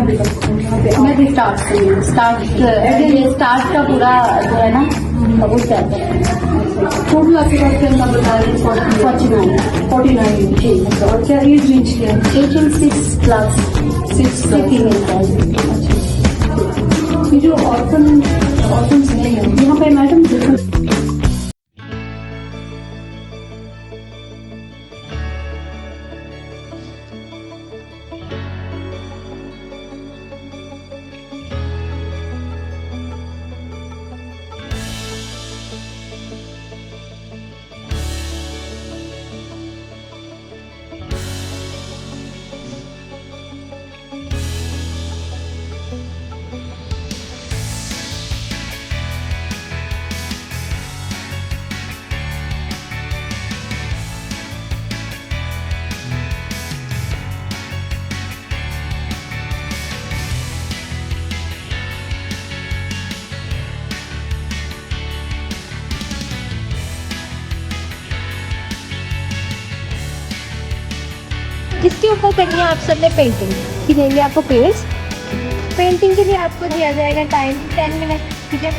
यहाँ पे मैं भी स्टार्ट से स्टार्ट का पूरा जो है ना वो कहते हैं टोटल आपके पास कितना बताया 49 जी। और क्या एज रेंज क्या है? एज रेंज 6 फीमेल का। ये जो ऑर्फन नहीं है यहाँ पे मैडम इसके ऊपर करनी है आप सबने पेंटिंग कि देंगे आपको पेंट्स। पेंटिंग के लिए आपको दिया जाएगा टाइम 10 मिनट, ठीक है।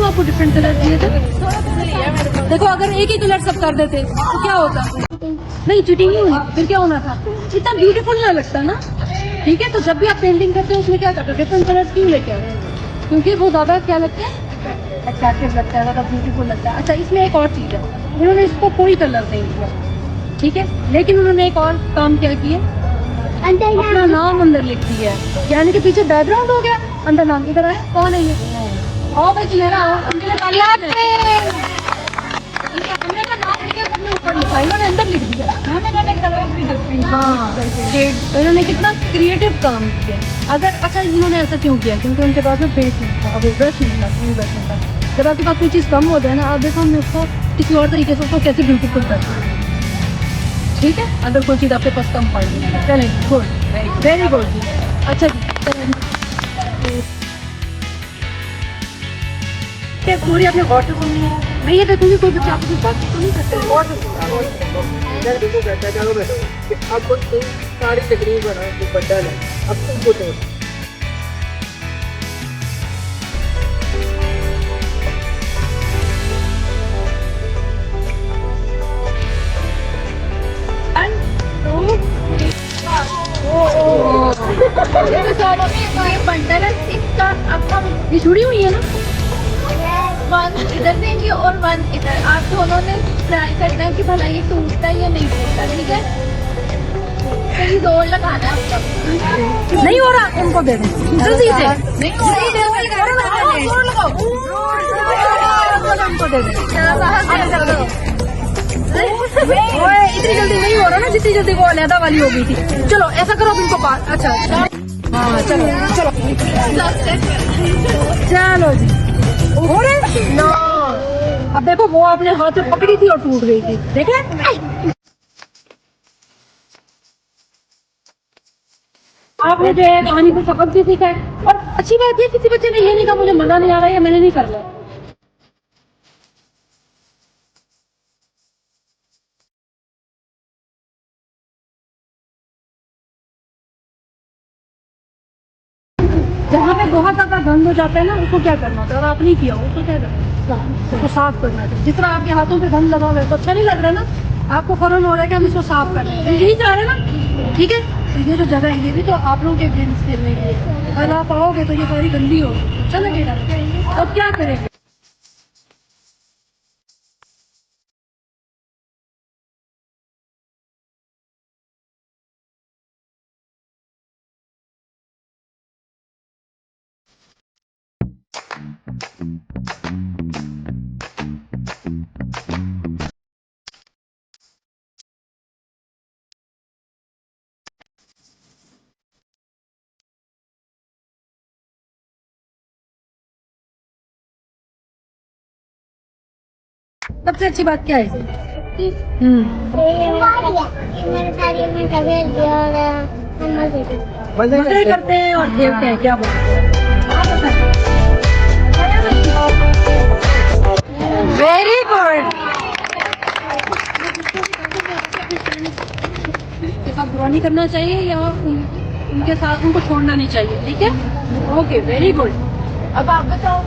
आपको डिफरेंट कलर दिए थे। देखो अगर एक ही कलर सब कर देते तो क्या होता? नहीं चीटिंग नहीं हुई, फिर क्या होना था? इतना ब्यूटीफुल ना लगता ना। ठीक है, तो जब भी आप पेंटिंग करते हो उसमें क्या करते हो? डिफरेंट कलर क्यों लेके आते हो? क्योंकि वो ज्यादा क्या लगता है, अट्रैक्टिव लगता है, ज्यादा ब्यूटीफुल लगता है। अच्छा, इसमें एक और चीज है, उन्होंने इसको कोई कलर नहीं दिया, ठीक है, लेकिन उन्होंने एक और काम क्या किया, अपना नाम अंदर लिख दिया है। यानी कि पीछे बैकग्राउंड हो गया, अंदर नाम। इधर आए, कौन है ये? आओ भाई चलेगा, आओ। हमने का नाम ऊपर लिखा, इन्होंने अंदर लिख दिया। हाँ, इन्होंने कितना क्रिएटिव काम किया। अगर अच्छा इन्होंने ऐसा क्यों किया? क्योंकि उनके पास में पेज नहीं था, अब ब्रश नहीं था, ब्रश नहीं था। जब आपके पास कोई चीज़ कम हो जाए ना, आप देखो हमने उसको किसी और तरीके से उसको कैसे ब्यूटीफुल करते हैं। ठीक है, अगर कोई चीज़ आपके पास कम पड़ गई, चलें, गुड, वेरी गुड। अच्छा जी, पूरी अपने वाटर को मैं ये देखूंगी कोई बच्चा आपको बात तो नहीं करते। आपको सारी तकलीफ बना बदल है, अब तुमको तो ये जुड़ी हुई है ना, 1 इधर देंगे और 1 इधर। आप दोनों ने ट्राई करना है कि भला ये टूटता है या नहीं टूटता, ठीक है। सही जोर लगाना है आपको। नहीं हो रहा, इनको दे दें जल्दी से। इनको दे दें, इतनी जल्दी नहीं हो रहा ना, जितनी जल्दी वो अलहदा वाली हो गई थी। चलो ऐसा करो, अब इनको पास। अच्छा हाँ, चलो चलो चलो जी, हो रहे ना। अब देखो वो आपने हाथ से पकड़ी थी और टूट गई थी, देखे। आपने जो है पानी को सबक भी सीखा है। और अच्छी बात है, किसी बच्चे ने ये नहीं कहा मुझे मजा नहीं आ रहा है, मैंने नहीं करना। जहाँ पे बहुत ज्यादा गंद हो जाता है ना, उसको क्या करना होता है, और आप नहीं किया उसको क्या करना है, उसको साफ करना है। जिस तरह आपके हाथों पे गंद लगा हुआ है तो अच्छा नहीं लग रहा ना, आपको फौरन हो रहा है कि हम इसको साफ कर रहे हैं, यही चाह रहे हैं ना, ठीक है। तो ये जो जगह है ये भी तो आप लोगों के गेम्स खेलने के लिए, अगर आप आओगे तो ये सारी गंदी होगी, अच्छा लगेगा। अब क्या करेंगे? सबसे अच्छी बात क्या है, कि मैंने सारी में भेज दिया और मम्मा दे दी। मजे करते हैं और खेलते हैं, क्या बोलते हैं। Very good. बुरा नहीं करना चाहिए या उनके साथ उनको छोड़ना नहीं चाहिए, ठीक है। Okay, very good. अब आप बताओ।